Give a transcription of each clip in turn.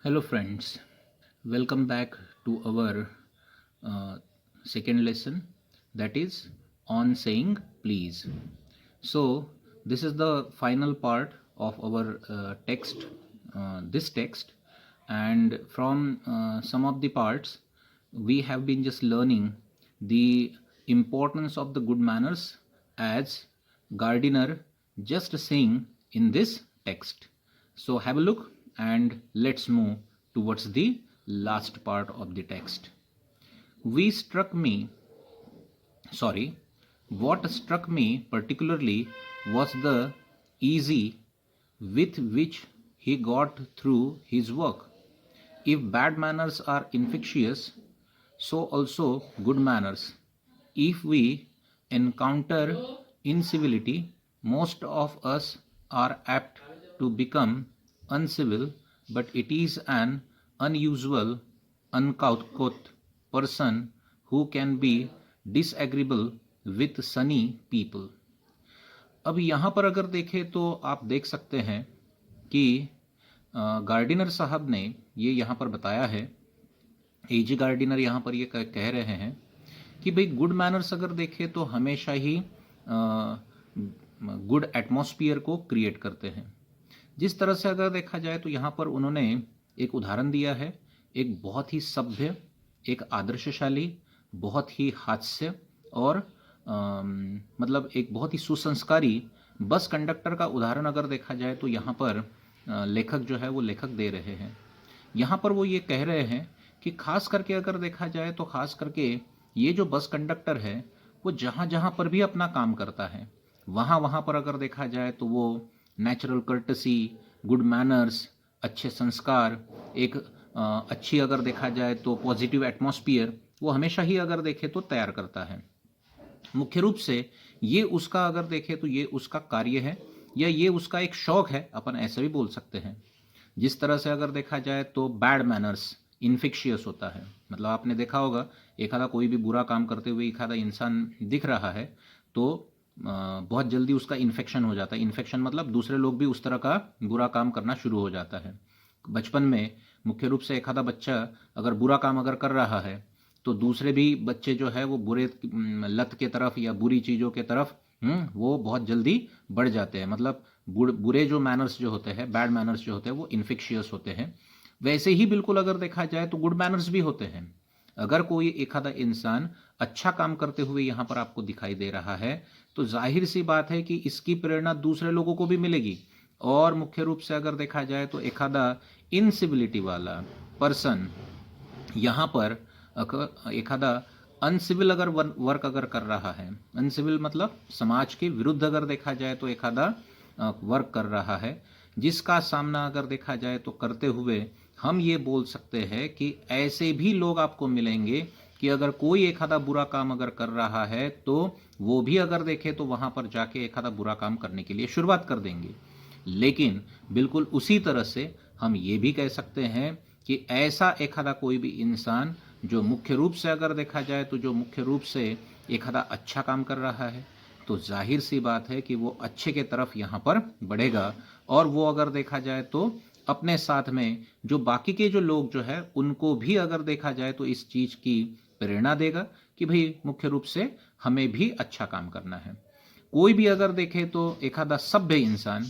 Hello, friends. Welcome back to our second lesson, that is on saying please. So, this is the final part of our text, this text, and from some of the parts, we have been just learning the importance of the good manners as Gardiner just saying in this text. So have a look and let's move towards the last part of the text. We struck me, sorry, what struck me particularly was the easy with which he got through his work. If bad manners are infectious, so also good manners. If we encounter incivility, most of us are apt to become uncivil, but it is an unusual, uncouth person who can be disagreeable with sunny people. अब यहाँ पर अगर देखें तो आप देख सकते हैं कि गार्डिनर साहब ने ये यहाँ पर बताया है, एजी गार्डिनर यहाँ पर ये कह रहे हैं कि भाई गुड मैनर्स अगर देखें तो हमेशा ही गुड एटमॉस्फियर को क्रिएट करते हैं। जिस तरह से अगर देखा जाए तो यहाँ पर उन्होंने एक उदाहरण दिया है, एक बहुत ही सभ्य, एक आदर्शशाली, बहुत ही हास्य और मतलब एक बहुत ही सुसंस्कारी बस कंडक्टर का उदाहरण अगर देखा जाए तो यहाँ पर लेखक जो है वो लेखक दे रहे हैं। यहाँ पर वो ये कह रहे हैं कि खास करके अगर देखा जाए तो खास करके ये जो बस कंडक्टर है वो जहाँ जहाँ पर भी अपना काम करता है वहाँ वहाँ पर अगर देखा जाए तो वो नेचुरल कर्टसी, गुड मैनर्स, अच्छे संस्कार, एक अच्छी अगर देखा जाए तो पॉजिटिव एटमॉस्फियर वो हमेशा ही अगर देखे तो तैयार करता है। मुख्य रूप से ये उसका अगर देखें तो ये उसका कार्य है या ये उसका एक शौक है, अपन ऐसा भी बोल सकते हैं। जिस तरह से अगर देखा जाए तो बैड मैनर्स इन्फेक्शियस होता है, मतलब आपने देखा होगा एक आधा कोई भी बुरा काम करते हुए एक आधा इंसान दिख रहा है तो बहुत जल्दी उसका इन्फेक्शन हो जाता है। इन्फेक्शन मतलब दूसरे लोग भी उस तरह का बुरा काम करना शुरू हो जाता है। बचपन में मुख्य रूप से एक आधा बच्चा अगर बुरा काम अगर कर रहा है तो दूसरे भी बच्चे जो है वो बुरे लत के तरफ या बुरी चीज़ों के तरफ वो बहुत जल्दी बढ़ जाते हैं। मतलब बुरे जो मैनर्स जो होते हैं, बैड मैनर्स जो होते हैं वो इन्फेक्शियस होते हैं। वैसे ही बिल्कुल अगर देखा जाए तो गुड मैनर्स भी होते हैं। अगर कोई एक आधा इंसान अच्छा काम करते हुए यहाँ पर आपको दिखाई दे रहा है तो जाहिर सी बात है कि इसकी प्रेरणा दूसरे लोगों को भी मिलेगी। और मुख्य रूप से अगर देखा जाए तो एक आधा इनसिविलिटी वाला पर्सन यहाँ पर एक आधा अनसिविल अगर वर्क अगर कर रहा है, अनसिविल मतलब समाज के विरुद्ध अगर देखा जाए तो एक आधा वर्क कर रहा है, जिसका सामना अगर देखा जाए तो करते हुए हम ये बोल सकते हैं कि ऐसे भी लोग आपको मिलेंगे कि अगर कोई एक आधा बुरा काम अगर कर रहा है तो वो भी अगर देखे तो वहां पर जाके एक आधा बुरा काम करने के लिए शुरुआत कर देंगे। लेकिन बिल्कुल उसी तरह से हम ये भी कह सकते हैं कि ऐसा एक आधा कोई भी इंसान जो मुख्य रूप से अगर देखा जाए तो जो मुख्य रूप से एक आधा अच्छा काम कर रहा है तो जाहिर सी बात है कि वो अच्छे के तरफ यहाँ पर बढ़ेगा। और वो अगर देखा जाए तो अपने साथ में जो बाकी के जो लोग जो है उनको भी अगर देखा जाए तो इस चीज़ की प्रेरणा देगा कि भाई मुख्य रूप से हमें भी अच्छा काम करना है। कोई भी अगर देखे तो एक आधा सभ्य इंसान,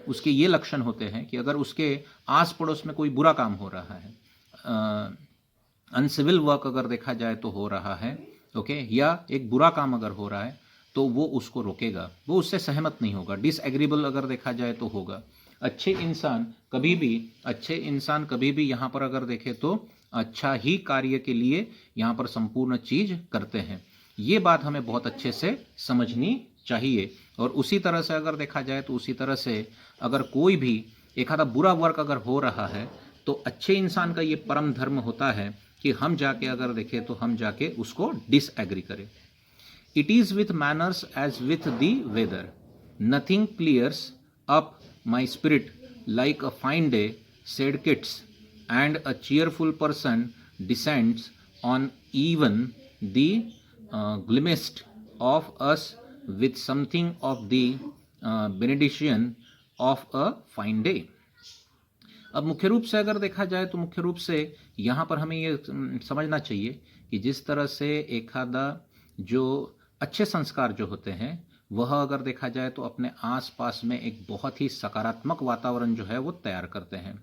उसके ये लक्षण होते हैं कि अगर उसके आस पड़ोस में कोई बुरा काम हो रहा है, अनसिविल वर्क अगर देखा जाए तो हो रहा है, ओके, या एक बुरा काम अगर हो रहा है तो वो उसको रोकेगा, वो उससे सहमत नहीं होगा, डिसएग्रीबल अगर देखा जाए तो होगा। अच्छे इंसान कभी भी यहाँ पर अगर देखे तो अच्छा ही कार्य के लिए यहाँ पर संपूर्ण चीज करते हैं। ये बात हमें बहुत अच्छे से समझनी चाहिए। और उसी तरह से अगर देखा जाए तो उसी तरह से अगर कोई भी एक आधा बुरा वर्क अगर हो रहा है तो अच्छे इंसान का ये परम धर्म होता है कि हम जाके अगर देखें तो हम जाके उसको डिसएग्री करें। It is with manners as with the weather, nothing clears up my spirit like a fine day, said Keats, and a cheerful person descends on even the glummest of us with something of the benediction of a fine day. अब मुख्य रूप से अगर देखा जाए तो मुख्य रूप से यहाँ पर हमें ये समझना चाहिए कि जिस तरह से एखादा जो अच्छे संस्कार जो होते हैं वह अगर देखा जाए तो अपने आसपास में एक बहुत ही सकारात्मक वातावरण जो है वो तैयार करते हैं।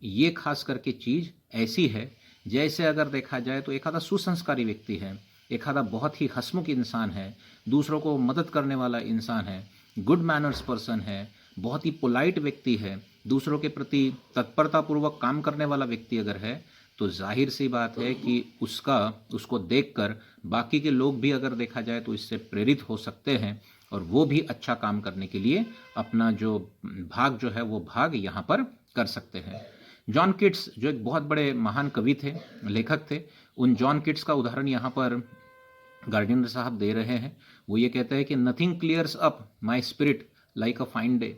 ये खास करके चीज ऐसी है जैसे अगर देखा जाए तो एखादा सुसंस्कारी व्यक्ति है, एखादा बहुत ही हंसमुख इंसान है, दूसरों को मदद करने वाला इंसान है, गुड मैनर्स पर्सन है, बहुत ही पोलाइट व्यक्ति है, दूसरों के प्रति तत्परतापूर्वक काम करने वाला व्यक्ति अगर है, तो जाहिर सी बात है कि उसको देखकर बाकी के लोग भी अगर देखा जाए तो इससे प्रेरित हो सकते हैं और वो भी अच्छा काम करने के लिए अपना जो भाग जो है वो भाग यहाँ पर कर सकते हैं। जॉन किट्स जो एक बहुत बड़े महान कवि थे, लेखक थे, उन जॉन किट्स का उदाहरण यहाँ पर गार्डिनर साहब दे रहे हैं। वो ये कहते हैं कि nothing clears up my spirit like a fine day.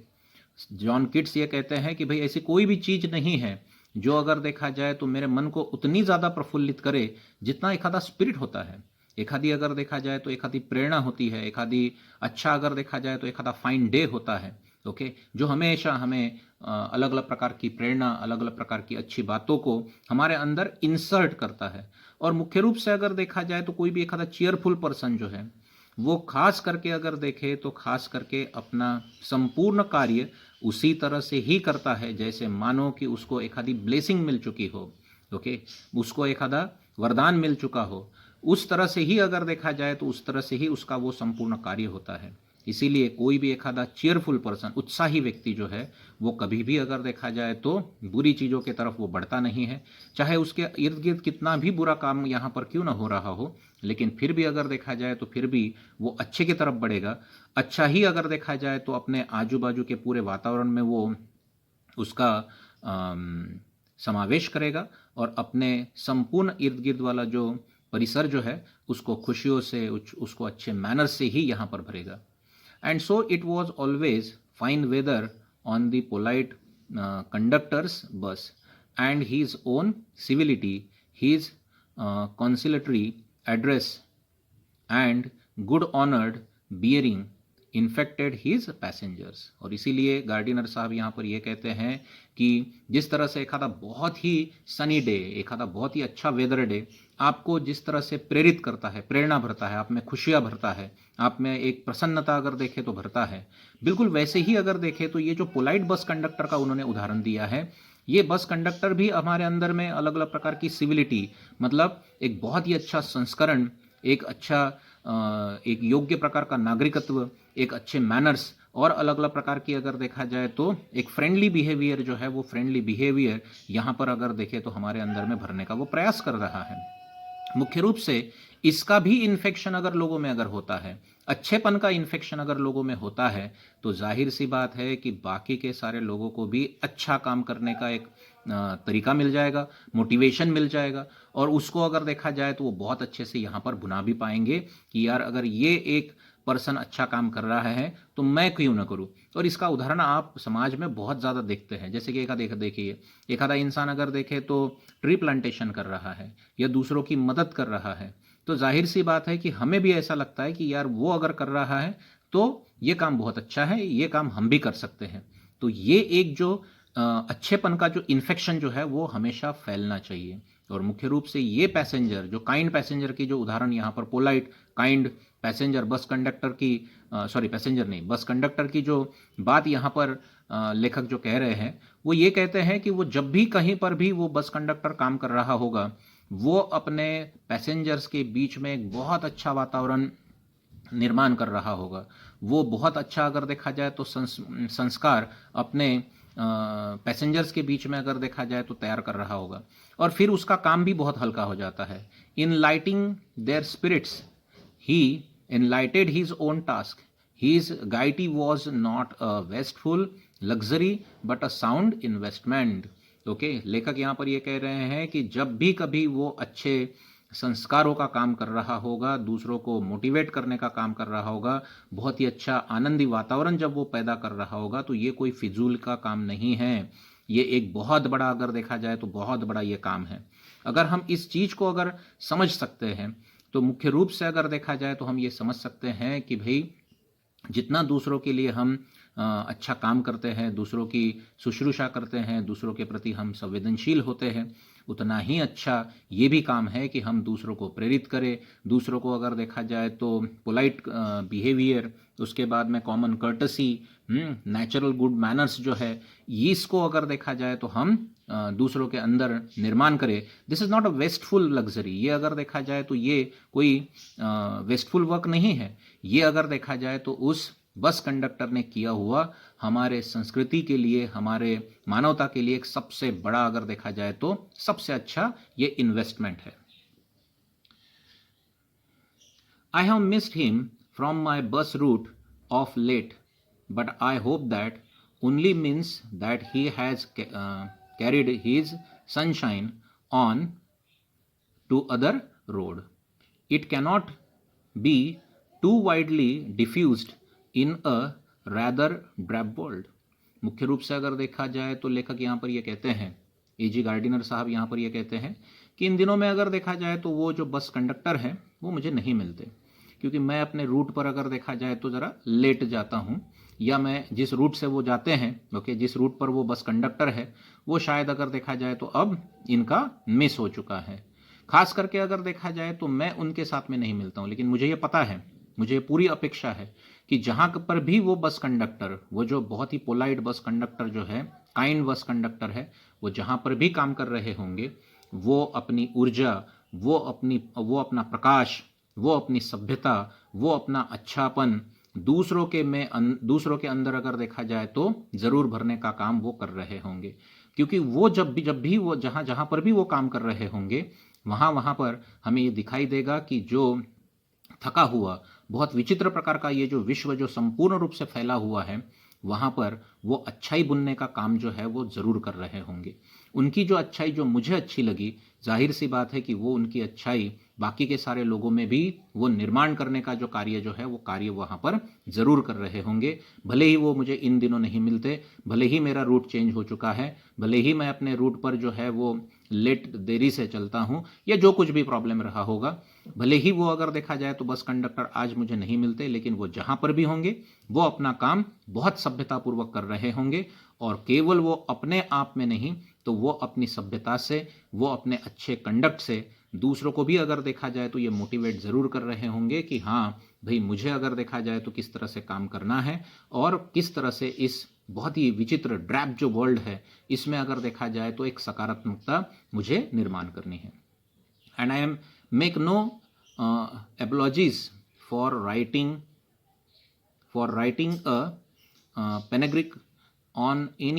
John Keats ये कहते हैं कि भाई ऐसी कोई भी चीज नहीं है जो अगर देखा जाए तो मेरे मन को उतनी ज्यादा प्रफुल्लित करे जितना एखादा स्पिरिट होता है। एखादी अगर देखा जाए तो एखादी प्रेरणा होती है, एखादी अच्छा अगर देखा जाए तो एखादा फाइन डे होता है, ओके, जो हमेशा हमें अलग अलग प्रकार की प्रेरणा, अलग अलग प्रकार की अच्छी बातों को हमारे अंदर इंसर्ट करता है। और मुख्य रूप से अगर देखा जाए तो कोई भी एखादा चीयरफुल पर्सन जो है वो खास करके अगर देखे तो खास करके अपना संपूर्ण कार्य उसी तरह से ही करता है जैसे मानो कि उसको एखादी ब्लेसिंग मिल चुकी हो, ओके, उसको एखादा वरदान मिल चुका हो। उस तरह से ही अगर देखा जाए तो उस तरह से ही उसका वो संपूर्ण कार्य होता है। इसीलिए कोई भी एखादा चीयरफुल पर्सन, उत्साही व्यक्ति जो है वो कभी भी अगर देखा जाए तो बुरी चीज़ों की तरफ वो बढ़ता नहीं है। चाहे उसके इर्द गिर्द कितना भी बुरा काम यहाँ पर क्यों ना हो रहा हो, लेकिन फिर भी अगर देखा जाए तो फिर भी वो अच्छे की तरफ बढ़ेगा। अच्छा ही अगर देखा जाए तो अपने आजू बाजू के पूरे वातावरण में वो उसका समावेश करेगा और अपने संपूर्ण इर्द गिर्द वाला जो परिसर जो है उसको खुशियों से, उसको अच्छे मैनर से ही यहाँ पर भरेगा। And so it was always fine weather on the polite conductor's bus, and his own civility, his conciliatory address, and good honored bearing infected his passengers। और इसीलिए गार्डिनर साहब यहाँ पर ये कहते हैं कि जिस तरह से एखादा बहुत ही सनी डे, एखादा बहुत ही अच्छा वेदर डे आपको जिस तरह से प्रेरित करता है, प्रेरणा भरता है, आप में खुशियाँ भरता है, आप में एक प्रसन्नता अगर देखें तो भरता है, बिल्कुल वैसे ही अगर देखें तो ये जो पोलाइट बस कंडक्टर का उन्होंने उदाहरण दिया है, ये बस कंडक्टर भी हमारे अंदर में अलग अलग प्रकार की सिविलिटी, मतलब एक बहुत ही अच्छा संस्करण, एक अच्छा एक योग्य प्रकार का नागरिकत्व, एक अच्छे मैनर्स और अलग अलग प्रकार की अगर देखा जाए तो एक फ्रेंडली बिहेवियर जो है वो फ्रेंडली बिहेवियर यहाँ पर अगर देखें तो हमारे अंदर में भरने का वो प्रयास कर रहा है। मुख्य रूप से इसका भी इन्फेक्शन अगर लोगों में अगर होता है, अच्छेपन का इन्फेक्शन अगर लोगों में होता है, तो जाहिर सी बात है कि बाकी के सारे लोगों को भी अच्छा काम करने का एक तरीका मिल जाएगा, मोटिवेशन मिल जाएगा और उसको अगर देखा जाए तो वो बहुत अच्छे से यहाँ पर बुना भी पाएंगे कि यार अगर ये एक पर्सन अच्छा काम कर रहा है तो मैं क्यों ना करूं। और इसका उदाहरण आप समाज में बहुत ज़्यादा देखते हैं, जैसे कि देखिए एखादा इंसान अगर देखे तो ट्री प्लांटेशन कर रहा है या दूसरों की मदद कर रहा है, तो जाहिर सी बात है कि हमें भी ऐसा लगता है कि यार वो अगर कर रहा है तो ये काम बहुत अच्छा है, ये काम हम भी कर सकते हैं। तो ये एक जो अच्छेपन का जो इन्फेक्शन जो है वो हमेशा फैलना चाहिए। और मुख्य रूप से ये पैसेंजर, जो काइंड पैसेंजर की जो उदाहरण यहाँ पर polite kind passenger, bus conductor की पैसेंजर नहीं, बस कंडक्टर की जो बात यहाँ पर लेखक जो कह रहे हैं वो ये कहते हैं कि वो जब भी कहीं पर भी वो बस कंडक्टर काम कर रहा होगा वो अपने पैसेंजर्स के बीच में एक बहुत अच्छा वातावरण निर्माण कर रहा होगा। वो बहुत अच्छा अगर देखा जाए तो संस्कार अपने पैसेंजर्स के बीच में अगर देखा जाए तो तैयार कर रहा होगा और फिर उसका काम भी बहुत हल्का हो जाता है। Enlightening their spirits he enlightened his own task. His gaiety was not a wasteful luxury but a sound investment. Okay, लेखक यहाँ पर ये कह रहे हैं कि जब भी कभी वो अच्छे संस्कारों का काम कर रहा होगा, दूसरों को मोटिवेट करने का काम कर रहा होगा, बहुत ही अच्छा आनंदी वातावरण जब वो पैदा कर रहा होगा, तो ये कोई फिजूल का काम नहीं है, ये एक बहुत बड़ा अगर देखा जाए तो बहुत बड़ा ये काम है। अगर हम इस चीज़ को अगर समझ सकते हैं तो मुख्य रूप से अगर देखा जाए तो हम ये समझ सकते हैं कि भाई जितना दूसरों के लिए हम अच्छा काम करते हैं, दूसरों की शुश्रूषा करते हैं, दूसरों के प्रति हम संवेदनशील होते हैं, उतना ही अच्छा ये भी काम है कि हम दूसरों को प्रेरित करें। दूसरों को अगर देखा जाए तो पोलाइट बिहेवियर, उसके बाद में common courtesy, natural good manners जो है, इसको अगर देखा जाए तो हम दूसरों के अंदर निर्माण करें। This is not a wasteful luxury. ये अगर देखा जाए तो ये कोई वेस्टफुल वर्क नहीं है। ये अगर देखा जाए तो उस बस कंडक्टर ने किया हुआ हमारे संस्कृति के लिए, हमारे मानवता के लिए एक सबसे बड़ा, अगर देखा जाए तो सबसे अच्छा ये इन्वेस्टमेंट है। I have missed him from my bus route of late, but I hope that only means that he has carried his sunshine on to other road. It cannot be too widely diffused in a rather drab world. मुख्य रूप से अगर देखा जाए तो लेखक यहाँ पर ये कहते हैं, A.G. गार्डिनर साहब यहाँ पर ये कहते हैं कि इन दिनों में अगर देखा जाए तो वो जो बस कंडक्टर हैं वो मुझे नहीं मिलते, क्योंकि मैं अपने रूट पर अगर देखा जाए तो ज़रा लेट जाता हूँ, या मैं जिस रूट से वो जाते हैं, ओके, जिस रूट पर वो बस कंडक्टर है वो शायद अगर देखा जाए तो अब इनका मिस हो चुका है। खास करके अगर देखा जाए तो मैं उनके साथ में नहीं मिलता हूँ, लेकिन मुझे ये पता है, मुझे पूरी अपेक्षा है कि जहाँ पर भी वो बस कंडक्टर, वो जो बहुत ही पोलाइट बस कंडक्टर जो है, काइंड बस कंडक्टर है, वो जहाँ पर भी काम कर रहे होंगे, वो अपनी ऊर्जा, वो अपना प्रकाश, वो अपनी सभ्यता, वो अपना अच्छापन दूसरों के अंदर अगर देखा जाए तो जरूर भरने का काम वो कर रहे होंगे। क्योंकि वो जब भी वो जहाँ पर भी वो काम कर रहे होंगे, वहाँ पर हमें ये दिखाई देगा कि जो थका हुआ, बहुत विचित्र प्रकार का ये जो विश्व जो संपूर्ण रूप से फैला हुआ है, वहाँ पर वो अच्छाई बुनने का काम जो है वो ज़रूर कर रहे होंगे। उनकी जो अच्छाई जो मुझे अच्छी लगी, जाहिर सी बात है कि वो उनकी अच्छाई बाकी के सारे लोगों में भी वो निर्माण करने का जो कार्य जो है वो कार्य वहाँ पर ज़रूर कर रहे होंगे। भले ही वो मुझे इन दिनों नहीं मिलते, भले ही मेरा रूट चेंज हो चुका है, भले ही मैं अपने रूट पर जो है वो लेट देरी से चलता हूँ, या जो कुछ भी प्रॉब्लम रहा होगा, भले ही वो अगर देखा जाए तो बस कंडक्टर आज मुझे नहीं मिलते, लेकिन वो जहाँ पर भी होंगे वो अपना काम बहुत सभ्यतापूर्वक कर रहे होंगे। और केवल वो अपने आप में नहीं, तो वो अपनी सभ्यता से, वो अपने अच्छे कंडक्ट से दूसरों को भी अगर देखा जाए तो ये मोटिवेट ज़रूर कर रहे होंगे कि हाँ भाई, मुझे अगर देखा जाए तो किस तरह से काम करना है और किस तरह से इस बहुत ही विचित्र ड्रैप जो वर्ल्ड है, इसमें अगर देखा जाए तो एक सकारात्मकता मुझे निर्माण करनी है। And I am make no apologies for writing a panegyric on an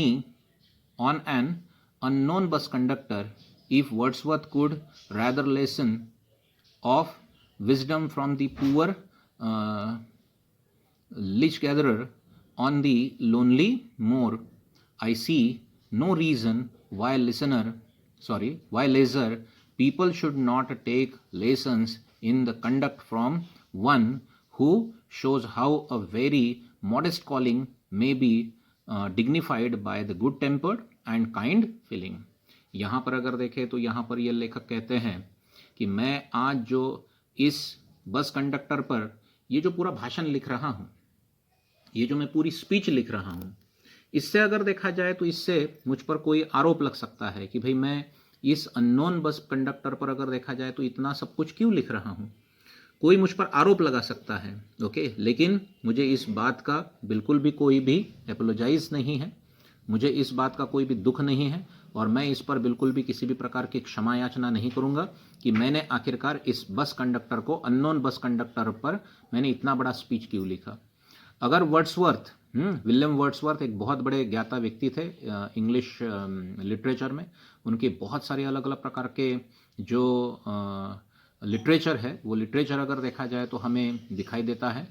unknown bus conductor. If Wordsworth could rather listen of wisdom from the poor leech gatherer on the lonely moor, I see no reason why leisure people should not take lessons in the conduct from one who shows how a very modest calling may be dignified by the good tempered and kind feeling. यहाँ पर अगर देखें तो यहाँ पर ये लेखक कहते हैं कि मैं आज जो इस बस कंडक्टर पर ये जो पूरा भाषण लिख रहा हूँ, ये जो मैं पूरी स्पीच लिख रहा हूँ, इससे अगर देखा जाए तो इससे मुझ पर कोई आरोप लग सकता है कि भाई मैं इस अननोन बस कंडक्टर पर अगर देखा जाए तो इतना सब कुछ क्यों लिख रहा हूँ, कोई मुझ पर आरोप लगा सकता है, ओके। लेकिन मुझे इस बात का बिल्कुल भी कोई भी एपोलोजाइज नहीं है, मुझे इस बात का कोई भी दुख नहीं है, और मैं इस पर बिल्कुल भी किसी भी प्रकार की क्षमा याचना नहीं करूँगा कि मैंने आखिरकार इस बस कंडक्टर को, अननोन बस कंडक्टर पर मैंने इतना बड़ा स्पीच क्यों लिखा। अगर वर्ड्सवर्थ, विलियम वर्ड्सवर्थ एक बहुत बड़े ज्ञाता व्यक्ति थे इंग्लिश लिटरेचर में, उनके बहुत सारे अलग अलग प्रकार के जो लिटरेचर है, वो लिटरेचर अगर देखा जाए तो हमें दिखाई देता है।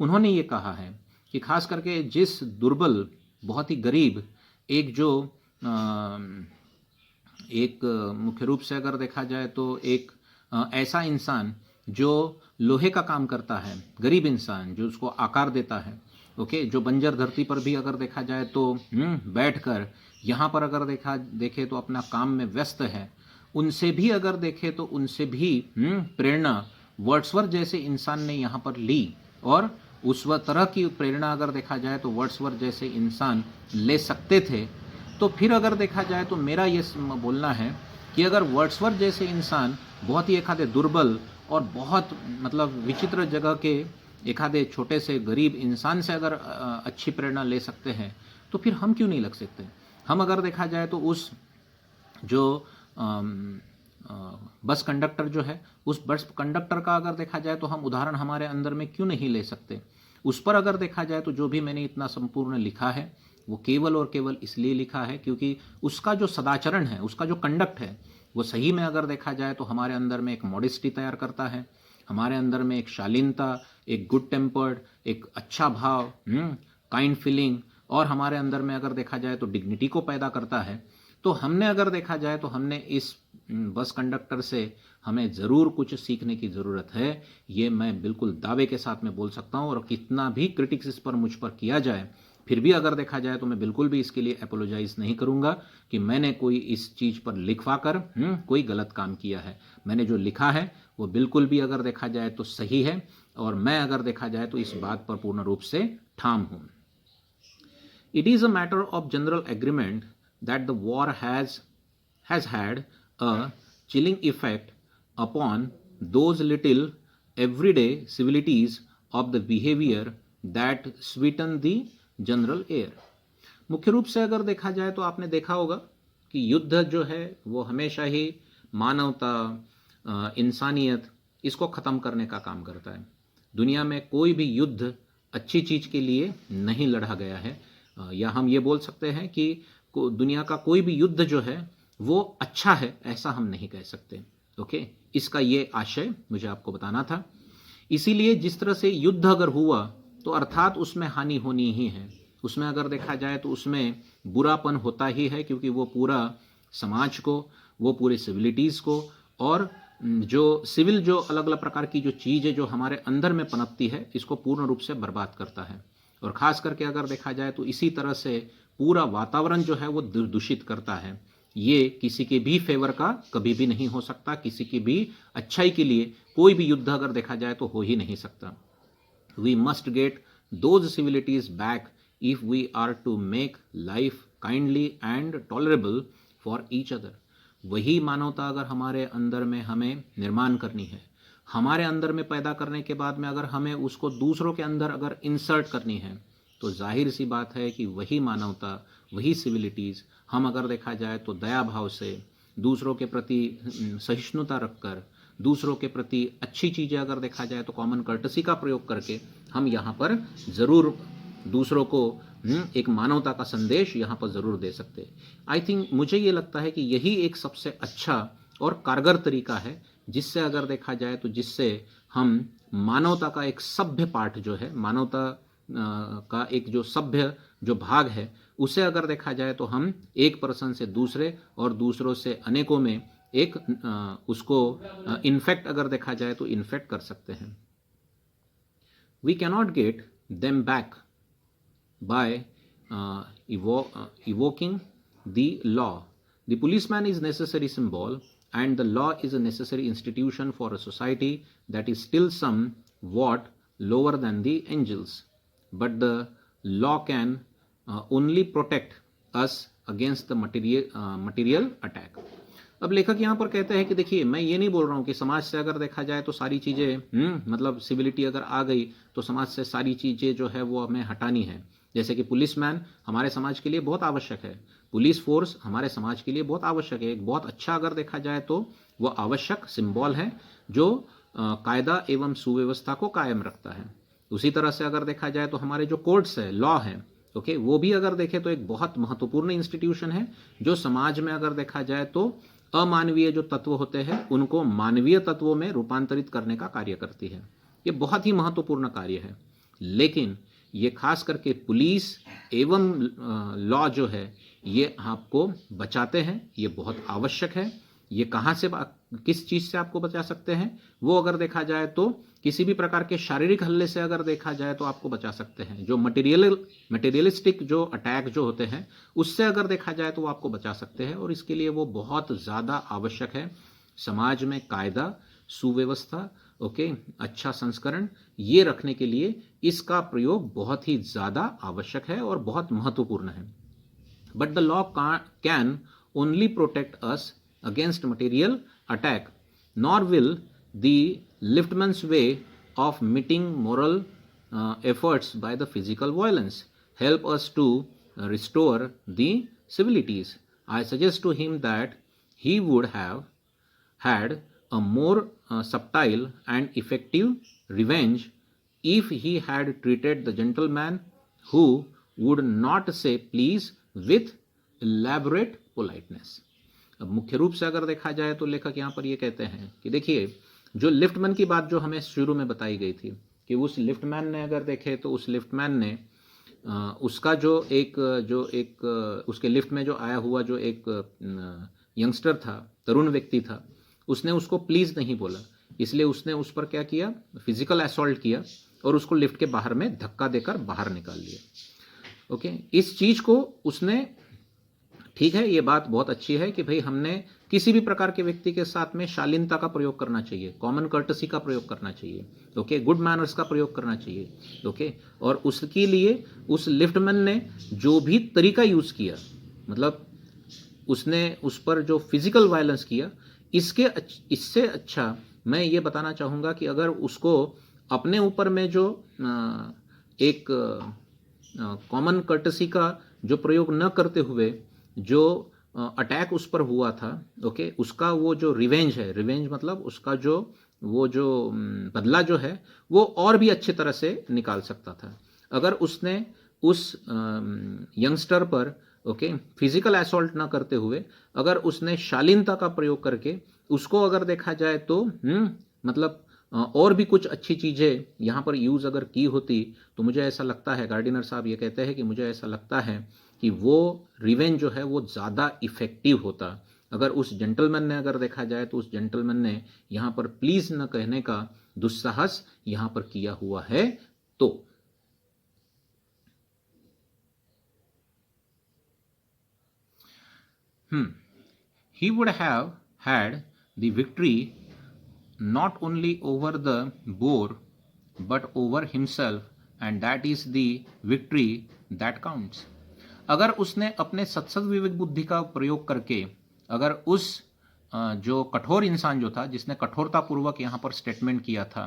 उन्होंने ये कहा है कि खास करके जिस दुर्बल, बहुत ही गरीब, एक जो एक मुख्य रूप से अगर देखा जाए तो एक ऐसा इंसान जो लोहे का काम करता है, गरीब इंसान जो उसको आकार देता है, ओके, जो बंजर धरती पर भी अगर देखा जाए तो बैठकर यहाँ पर अगर देखे तो अपना काम में व्यस्त है, उनसे भी अगर देखे तो उनसे भी प्रेरणा वर्ड्सवर्थ जैसे इंसान ने यहाँ पर ली, और उस तरह की प्रेरणा अगर देखा जाए तो वर्ड्सवर्थ जैसे इंसान ले सकते थे, तो फिर अगर देखा जाए तो मेरा ये बोलना है कि अगर वर्ड्सवर्थ जैसे इंसान बहुत ही एक आधे दुर्बल और बहुत मतलब विचित्र जगह के एक आधे छोटे से गरीब इंसान से अगर अच्छी प्रेरणा ले सकते हैं, तो फिर हम क्यों नहीं लग सकते। हम अगर देखा जाए तो उस जो बस कंडक्टर जो है, उस बस कंडक्टर का अगर देखा जाए तो हम उदाहरण हमारे अंदर में क्यों नहीं ले सकते। उस पर अगर देखा जाए तो जो भी मैंने इतना संपूर्ण लिखा है वो केवल और केवल इसलिए लिखा है क्योंकि उसका जो सदाचरण है, उसका जो कंडक्ट है, वो सही में अगर देखा जाए तो हमारे अंदर में एक मॉडेस्टी तैयार करता है, हमारे अंदर में एक शालीनता, एक गुड टेम्पर्ड, एक अच्छा भाव, काइंड फीलिंग, और हमारे अंदर में अगर देखा जाए तो डिग्निटी को पैदा करता है। तो हमने अगर देखा जाए तो हमने इस बस कंडक्टर से हमें ज़रूर कुछ सीखने की ज़रूरत है। ये मैं बिल्कुल दावे के साथ में बोल सकता हूँ, और कितना भी क्रिटिक्स इस पर मुझ पर किया जाए, फिर भी अगर देखा जाए तो मैं बिल्कुल भी इसके लिए अपोलोजाइज नहीं करूँगा कि मैंने कोई इस चीज़ पर लिखवा कर कोई गलत काम किया है। मैंने जो लिखा है वो बिल्कुल भी अगर देखा जाए तो सही है, और मैं अगर देखा जाए तो इस बात पर पूर्ण रूप से ठाम हूँ। It is a matter of general agreement that the war has had a chilling effect upon those little everyday civilities of the behavior that sweeten the general air. मुख्य रूप से अगर देखा जाए तो आपने देखा होगा कि युद्ध जो है वो हमेशा ही मानवता, इंसानियत, इसको ख़त्म करने का काम करता है। दुनिया में कोई भी युद्ध अच्छी चीज़ के लिए नहीं लड़ा गया है, या हम ये बोल सकते हैं कि दुनिया का कोई भी युद्ध जो है वो अच्छा है, ऐसा हम नहीं कह सकते। ओके, इसका ये आशय मुझे आपको बताना था। इसीलिए जिस तरह से युद्ध अगर हुआ तो अर्थात उसमें हानि होनी ही है, उसमें अगर देखा जाए तो उसमें बुरापन होता ही है, क्योंकि वो पूरा समाज को, वो पूरे सिविलिटीज़ को, और जो सिविल जो अलग अलग प्रकार की जो चीज़ जो हमारे अंदर में पनपती है, इसको पूर्ण रूप से बर्बाद करता है। और ख़ास करके अगर देखा जाए तो इसी तरह से पूरा वातावरण जो है वो दूषित करता है। ये किसी के भी फेवर का कभी भी नहीं हो सकता, किसी की भी अच्छाई के लिए कोई भी युद्ध अगर देखा जाए तो हो ही नहीं सकता। We must get those civilities back if we are to make life kindly and tolerable for each other. वही मानवता अगर हमारे अंदर में हमें निर्माण करनी है, हमारे अंदर में पैदा करने के बाद में अगर हमें उसको दूसरों के अंदर अगर इंसर्ट करनी है, तो जाहिर सी बात है कि वही मानवता, वही सिविलिटीज़ हम अगर देखा जाए तो दया भाव से, दूसरों के प्रति सहिष्णुता रखकर, दूसरों के प्रति अच्छी चीज़ें अगर देखा जाए तो कॉमन कर्टसी का प्रयोग करके हम यहाँ पर ज़रूर दूसरों को एक मानवता का संदेश यहाँ पर ज़रूर दे सकते। आई थिंक मुझे ये लगता है कि यही एक सबसे अच्छा और कारगर तरीका है, जिससे अगर देखा जाए तो जिससे हम मानवता का एक सभ्य पाठ जो है, मानवता का एक जो सभ्य जो भाग है, उसे अगर देखा जाए तो हम एक पर्सन से दूसरे और दूसरों से अनेकों में एक उसको इन्फेक्ट अगर देखा जाए तो इन्फेक्ट कर सकते हैं। We cannot get them back by evoking the law. The policeman is necessary symbol and the law is a necessary institution for a society that is still somewhat lower than the angels. But the law can only protect us against the material attack. अब लेखक यहाँ पर कहते हैं कि देखिए, मैं ये नहीं बोल रहा हूँ कि समाज से अगर देखा जाए तो सारी चीज़ें मतलब सिविलिटी अगर आ गई तो समाज से सारी चीज़ें जो है वो हमें हटानी है। जैसे कि पुलिसमैन हमारे समाज के लिए बहुत आवश्यक है, पुलिस फोर्स हमारे समाज के लिए बहुत आवश्यक है। एक बहुत अच्छा अगर देखा जाए तो वो आवश्यक सिंबल है जो कायदा एवं सुव्यवस्था को कायम रखता है। उसी तरह से अगर देखा जाए तो हमारे जो कोर्ट्स है, लॉ है, ओके, वो भी अगर देखें तो एक बहुत महत्वपूर्ण इंस्टीट्यूशन है जो समाज में अगर देखा जाए तो अमानवीय जो तत्व होते हैं उनको मानवीय तत्वों में रूपांतरित करने का कार्य करती है। ये बहुत ही महत्वपूर्ण कार्य है। लेकिन ये खास करके पुलिस एवं लॉ जो है ये आपको बचाते हैं, ये बहुत आवश्यक है। ये कहाँ से किस चीज़ से आपको बचा सकते हैं? वो अगर देखा जाए तो किसी भी प्रकार के शारीरिक हल्ले से अगर देखा जाए तो आपको बचा सकते हैं। जो मटेरियलिस्टिक जो अटैक जो होते हैं उससे अगर देखा जाए तो वो आपको बचा सकते हैं, और इसके लिए वो बहुत ज़्यादा आवश्यक है समाज में कायदा, सुव्यवस्था ओके, अच्छा संस्करण, ये रखने के लिए इसका प्रयोग बहुत ही ज़्यादा आवश्यक है और बहुत महत्वपूर्ण है. But the law can only protect us against material attack, nor will the liftman's way of meeting moral efforts by the physical violence help us to restore the civilities. I suggest to him that he would have had a more subtle and effective revenge if he had treated the gentleman who would not say please with elaborate politeness. अब मुख्य रूप से अगर देखा जाए तो लेखक यहाँ पर ये कहते हैं कि देखिए, जो लिफ्टमैन की बात जो हमें शुरू में बताई गई थी कि उस लिफ्टमैन ने अगर देखे तो उस लिफ्टमैन ने उसका जो एक उसके लिफ्ट में जो आया हुआ जो एक यंगस्टर था, तरुण व्यक्ति था, उसने उसको प्लीज़ नहीं बोला, इसलिए उसने उस पर क्या किया, फिजिकल असॉल्ट किया और उसको लिफ्ट के बाहर में धक्का देकर बाहर निकाल लिया. ओके, इस चीज़ को उसने, ठीक है, ये बात बहुत अच्छी है कि भाई हमने किसी भी प्रकार के व्यक्ति के साथ में शालीनता का प्रयोग करना चाहिए, कॉमन कर्टसी का प्रयोग करना चाहिए, ओके, गुड मैनर्स का प्रयोग करना चाहिए, ओके. और उसके लिए उस लिफ्टमैन ने जो भी तरीका यूज़ किया, मतलब उसने उस पर जो फिजिकल वायलेंस किया, इससे अच्छा मैं ये बताना चाहूँगा कि अगर उसको अपने ऊपर में जो एक कॉमन कर्टसी का जो प्रयोग न करते हुए जो अटैक उस पर हुआ था, ओके, उसका वो जो रिवेंज है, रिवेंज मतलब उसका जो वो जो बदला जो है वो और भी अच्छी तरह से निकाल सकता था. अगर उसने उस यंगस्टर पर, ओके, फिजिकल असॉल्ट ना करते हुए अगर उसने शालीनता का प्रयोग करके उसको अगर देखा जाए तो मतलब और भी कुछ अच्छी चीज़ें यहाँ पर यूज़ अगर की होती तो मुझे ऐसा लगता है, गार्डिनर साहब ये कहते हैं कि मुझे ऐसा लगता है कि वो रिवेंज जो है वो ज़्यादा इफ़ेक्टिव होता. अगर उस जेंटलमैन ने अगर देखा जाए तो उस जेंटलमैन ने यहाँ पर प्लीज़ न कहने का दुस्साहस यहाँ पर किया हुआ है. तो he would have had the victory not only over the boar but over himself, and that is the victory that counts. अगर उसने अपने सत्सद विवेक बुद्धि का प्रयोग करके अगर उस जो कठोर इंसान जो था, जिसने कठोरता पूर्वक यहाँ पर स्टेटमेंट किया था,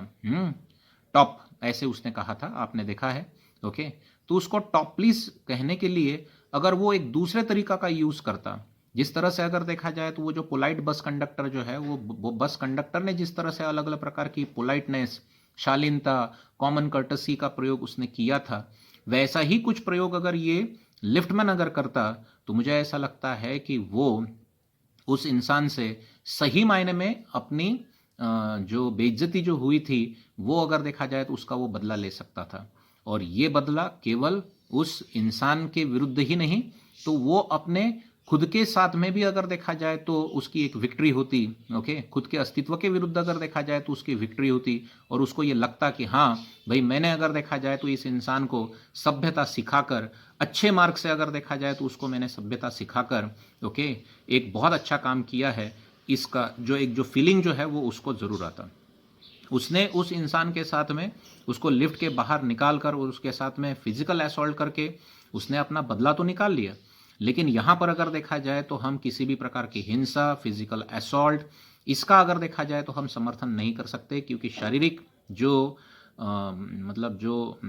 टॉप ऐसे उसने कहा था, आपने देखा है, ओके, तो उसको टॉप प्लीज कहने के लिए अगर वो एक दूसरे तरीका का यूज करता, जिस तरह से अगर देखा जाए तो वो जो पोलाइट बस कंडक्टर जो है वो बस कंडक्टर ने जिस तरह से अलग अलग प्रकार की पोलाइटनेस, शालीनता, कॉमन कर्टसी का प्रयोग उसने किया था, वैसा ही कुछ प्रयोग अगर ये लिफ्टमैन अगर करता तो मुझे ऐसा लगता है कि वो उस इंसान से सही मायने में अपनी जो बेइज्जती जो हुई थी वो अगर देखा जाए तो उसका वो बदला ले सकता था. और ये बदला केवल उस इंसान के विरुद्ध ही नहीं, तो वो अपने खुद के साथ में भी अगर देखा जाए तो उसकी एक विक्ट्री होती, ओके, खुद के अस्तित्व के विरुद्ध अगर देखा जाए तो उसकी विक्ट्री होती और उसको ये लगता कि हाँ भाई मैंने अगर देखा जाए तो इस इंसान को सभ्यता सिखाकर, अच्छे मार्ग से अगर देखा जाए तो उसको मैंने सभ्यता सिखाकर, ओके, एक बहुत अच्छा काम किया है. इसका जो फीलिंग जो है वो उसको ज़रूर आता. उसने उस इंसान के साथ में उसको लिफ्ट के बाहर निकाल कर और उसके साथ में फिजिकल असॉल्ट करके उसने अपना बदला तो निकाल लिया, लेकिन यहाँ पर अगर देखा जाए तो हम किसी भी प्रकार की हिंसा, फिजिकल असॉल्ट, इसका अगर देखा जाए तो हम समर्थन नहीं कर सकते, क्योंकि शारीरिक जो मतलब जो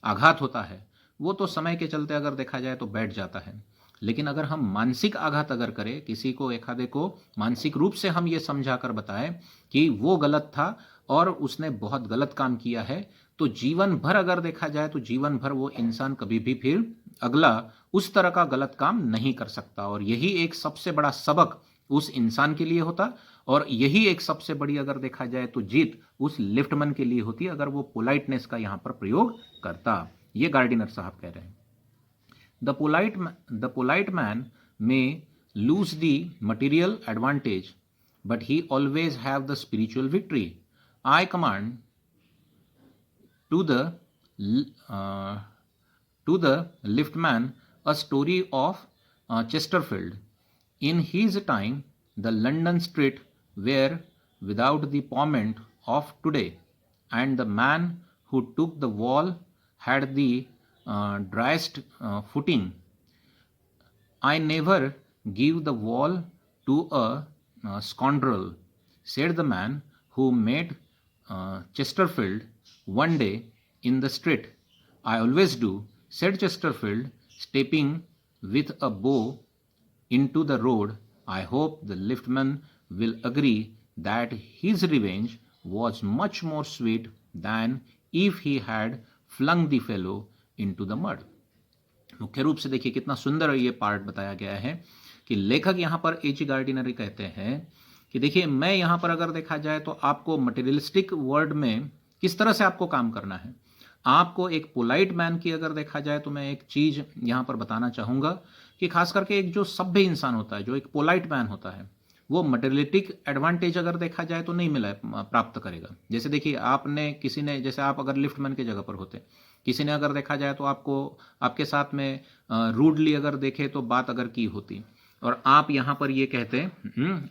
आघात होता है वो तो समय के चलते अगर देखा जाए तो बैठ जाता है, लेकिन अगर हम मानसिक आघात अगर करें, किसी को एक आधे को मानसिक रूप से हम ये समझा कर बताएं कि वो गलत था और उसने बहुत गलत काम किया है, तो जीवन भर अगर देखा जाए तो जीवन भर वो इंसान कभी भी फिर अगला उस तरह का गलत काम नहीं कर सकता. और यही एक सबसे बड़ा सबक उस इंसान के लिए होता और यही एक सबसे बड़ी अगर देखा जाए तो जीत उस लिफ्टमैन के लिए होती अगर वो पोलाइटनेस का यहाँ पर प्रयोग करता. ये गार्डिनर साहब कह रहे हैं. The polite man may lose the material advantage, but he always have the spiritual victory. I command to the liftman a story of Chesterfield. In his time, the London street were without the pavement of today, and the man who took the wall had the driest footing. I never give the wall to a scoundrel, said the man who met Chesterfield one day in the street. I always do, said Chesterfield, stepping with a bow into the road. I hope the liftman will agree that his revenge was much more sweet than if he had flung the fellow into the mud. मुख्य रूप से देखिए कितना सुंदर ये part बताया गया है कि लेखक यहाँ पर एच गार्डिनर कहते हैं कि देखिए मैं यहाँ पर अगर देखा जाए तो आपको मटेरियलिस्टिक वर्ल्ड में किस तरह से आपको काम करना है। आपको एक पोलाइट मैन की अगर देखा जाए तो मैं एक चीज यहाँ पर बताना चाहूंगा कि खास करके एक जो सभ्य इंसान होता है, जो एक पोलाइट मैन होता है, वो मटेरियलिस्टिक एडवांटेज अगर देखा जाए तो नहीं मिला प्राप्त करेगा। जैसे देखिए आपने किसी ने, जैसे आप अगर लिफ्टमैन की जगह पर होते, किसी ने अगर देखा जाए तो आपको आपके साथ में रूडली अगर देखे तो बात अगर की होती और आप यहाँ पर ये कहते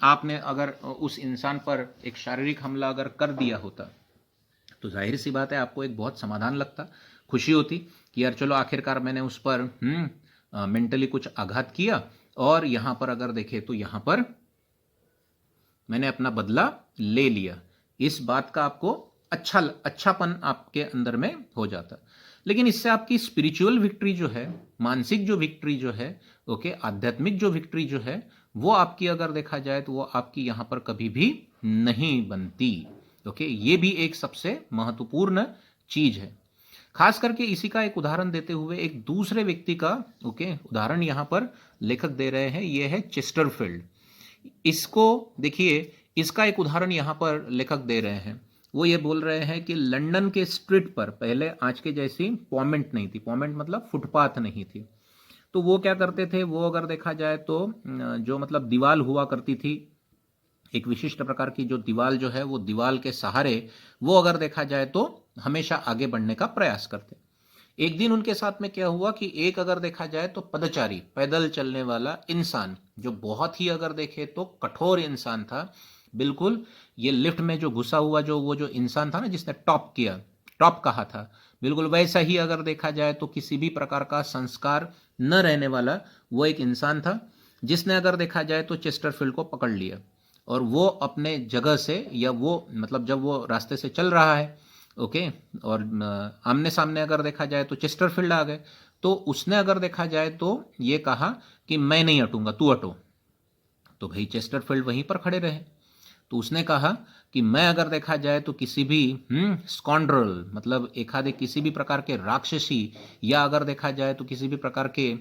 आपने अगर उस इंसान पर एक शारीरिक हमला अगर कर दिया होता तो जाहिर सी बात है आपको एक बहुत समाधान लगता, खुशी होती कि यार चलो आखिरकार मैंने उस पर मेंटली कुछ आघात किया और यहाँ पर अगर देखे तो यहाँ पर मैंने अपना बदला ले लिया। इस बात का आपको अच्छापन आपके अंदर में हो जाता। लेकिन इससे आपकी स्पिरिचुअल विक्ट्री जो है, मानसिक जो विक्ट्री जो है, ओके, आध्यात्मिक जो विक्ट्री जो है, वो आपकी अगर देखा जाए तो वो आपकी यहाँ पर कभी भी नहीं बनती। ओके, ये भी एक सबसे महत्वपूर्ण चीज है। खास करके इसी का एक उदाहरण देते हुए एक दूसरे व्यक्ति का उदाहरण यहाँ पर लेखक दे रहे हैं, ये है चेस्टरफील्ड। इसको देखिए, इसका एक उदाहरण यहाँ पर लेखक दे रहे हैं। वो ये बोल रहे हैं कि लंदन के स्ट्रीट पर पहले आज के जैसी पॉमेंट नहीं थी, पॉमेंट मतलब फुटपाथ नहीं थी, तो वो क्या करते थे, वो अगर देखा जाए तो जो मतलब दीवाल हुआ करती थी, एक विशिष्ट प्रकार की जो दीवाल जो है, वो दीवाल के सहारे वो अगर देखा जाए तो हमेशा आगे बढ़ने का प्रयास करते। एक दिन उनके साथ में क्या हुआ कि एक अगर देखा जाए तो पदचारी, पैदल चलने वाला इंसान, जो बहुत ही अगर देखे तो कठोर इंसान था, बिल्कुल ये लिफ्ट में जो घुसा हुआ जो वो जो इंसान था ना, जिसने टॉप कहा था, बिल्कुल वैसा ही अगर देखा जाए तो किसी भी प्रकार का संस्कार न रहने वाला वो एक इंसान था, जिसने अगर देखा जाए तो चेस्टरफील्ड को पकड़ लिया और वो अपने जगह से, या वो मतलब जब वो रास्ते से चल रहा है, ओके, और आमने सामने अगर देखा जाए तो चेस्टरफील्ड आ गए, तो उसने अगर देखा जाए तो ये कहा कि मैं नहीं हटूंगा, तू हटो। तो भाई चेस्टरफील्ड वहीं पर खड़े रहे। तो उसने कहा कि मैं अगर देखा जाए तो किसी भी स्कॉन्ड्रल मतलब एक आधे किसी भी प्रकार के राक्षसी, या अगर देखा जाए तो किसी भी प्रकार के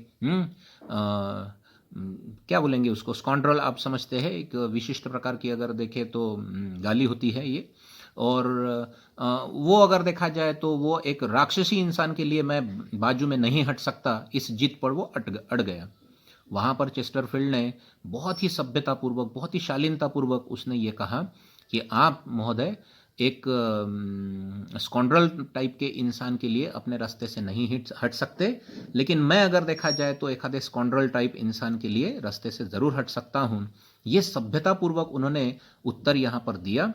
क्या बोलेंगे उसको, स्कॉन्ड्रल आप समझते हैं, एक विशिष्ट प्रकार की अगर देखे तो गाली होती है ये, और वो अगर देखा जाए तो वो एक राक्षसी इंसान के लिए मैं बाजू में नहीं हट सकता, इस जिद पर वो अड़ गया। वहां पर चेस्टरफील्ड ने बहुत ही सभ्यतापूर्वक, बहुत ही शालीनतापूर्वक उसने ये कहा कि आप महोदय एक स्कॉन्ड्रल टाइप के इंसान के लिए अपने रास्ते से नहीं हट सकते, लेकिन मैं अगर देखा जाए तो एक आधे स्कॉन्ड्रल टाइप इंसान के लिए रास्ते से जरूर हट सकता हूं। ये सभ्यतापूर्वक उन्होंने उत्तर यहां पर दिया।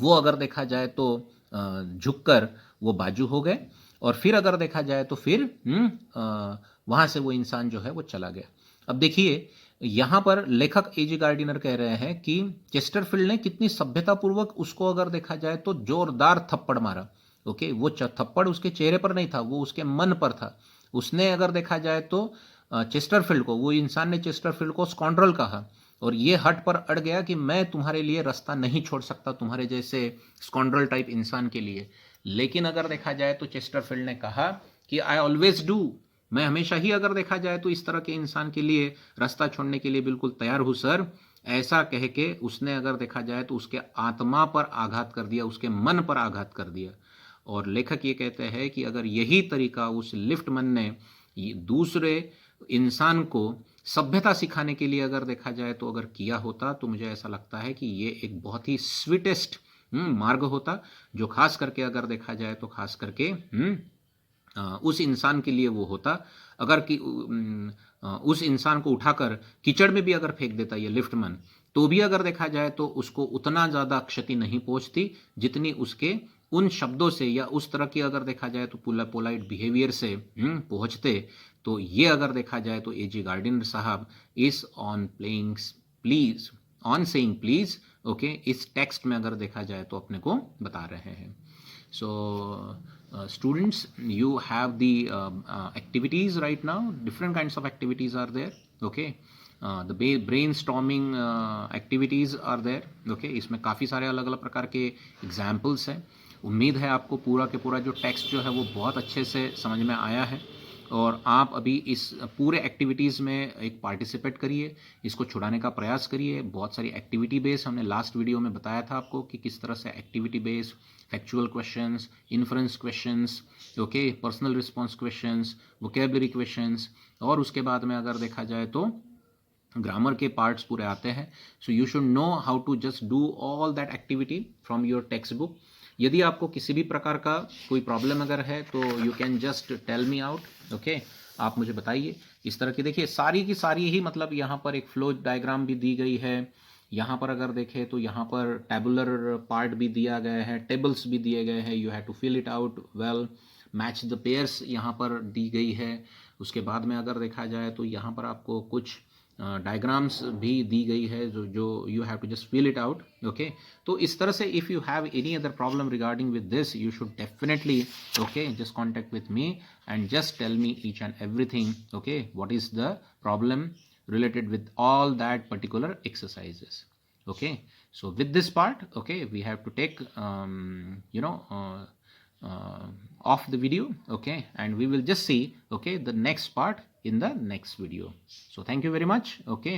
वो अगर देखा जाए तो झुककर वो बाजू हो गए, और फिर अगर देखा जाए तो फिर वहां से वो इंसान जो है वो चला गया। अब देखिए यहां पर लेखक एजी गार्डिनर कह रहे हैं कि चेस्टरफील्ड ने कितनी सभ्यतापूर्वक उसको अगर देखा जाए तो जोरदार थप्पड़ मारा। ओके, वो थप्पड़ उसके चेहरे पर नहीं था, वो उसके मन पर था। उसने अगर देखा जाए तो चेस्टरफील्ड को, वो इंसान ने चेस्टरफील्ड को स्कॉन्ड्रल कहा, और ये हट पर अड़ गया कि मैं तुम्हारे लिए रास्ता नहीं छोड़ सकता, तुम्हारे जैसे स्कॉन्ड्रल टाइप इंसान के लिए। लेकिन अगर देखा जाए तो चेस्टरफील्ड ने कहा कि आई ऑलवेज डू, मैं हमेशा ही अगर देखा जाए तो इस तरह के इंसान के लिए रास्ता छोड़ने के लिए बिल्कुल तैयार हूं सर। ऐसा कह के उसने अगर देखा जाए तो उसके आत्मा पर आघात कर दिया, उसके मन पर आघात कर दिया। और लेखक ये कहते हैं कि अगर यही तरीका उस लिफ्टमैन ने दूसरे इंसान को सभ्यता सिखाने के लिए अगर देखा जाए तो अगर किया होता, तो मुझे ऐसा लगता है कि ये एक बहुत ही स्वीटेस्ट मार्ग होता, जो खास करके अगर देखा जाए तो खास करके उस इंसान के लिए वो होता। अगर कि उस इंसान को उठाकर कीचड़ में भी अगर फेंक देता ये लिफ्टमैन, तो भी अगर देखा जाए तो उसको उतना ज़्यादा क्षति नहीं पहुंचती जितनी उसके उन शब्दों से या उस तरह की अगर देखा जाए तो पोलाइट बिहेवियर से पहुंचते। तो ये अगर देखा जाए तो एजी गार्डिनर साहब इस on playing please on saying please okay इस टेक्स्ट में अगर देखा जाए तो अपने को बता रहे हैं। सो students, you have the activities right now. Different kinds of activities are there. Okay, the brainstorming activities are there. Okay, इसमें काफ़ी सारे अलग अलग प्रकार के एग्जाम्पल्स हैं। उम्मीद है आपको पूरा के पूरा जो टेक्स्ट जो है वो बहुत अच्छे से समझ में आया है और आप अभी इस पूरे एक्टिविटीज़ में एक पार्टिसिपेट करिए, इसको छुड़ाने का प्रयास करिए। बहुत सारी एक्टिविटी बेस हमने लास्ट वीडियो में बताया था आपको कि किस तरह से activity base, factual questions, inference questions, okay, personal response questions, vocabulary questions और उसके बाद में अगर देखा जाए तो ग्रामर के पार्ट्स पूरे आते हैं। So you should know how to just do all that activity from your textbook. यदि आपको किसी भी प्रकार का कोई प्रॉब्लम अगर है तो you can just tell me out. Okay, आप मुझे बताइए। इस तरह की देखिए सारी की सारी ही मतलब यहाँ पर एक फ्लो डायग्राम भी दी गई है। यहाँ पर अगर देखें तो यहाँ पर टेबुलर पार्ट भी दिया गया है, टेबल्स भी दिए गए हैं, you have to fill it out well. Match the pairs यहाँ पर दी गई है। उसके बाद में अगर देखा जाए तो यहाँ पर आपको कुछ डायग्राम्स भी दी गई है जो you have to just fill it out. Okay, तो इस तरह से if you have any other problem regarding with this you should definitely okay just contact with me and just tell me each and everything. Okay, what is the problem related with all that particular exercises. Okay, so with this part, okay, we have to take off the video. Okay, and we will just see okay the next part in the next video. So thank you very much. Okay.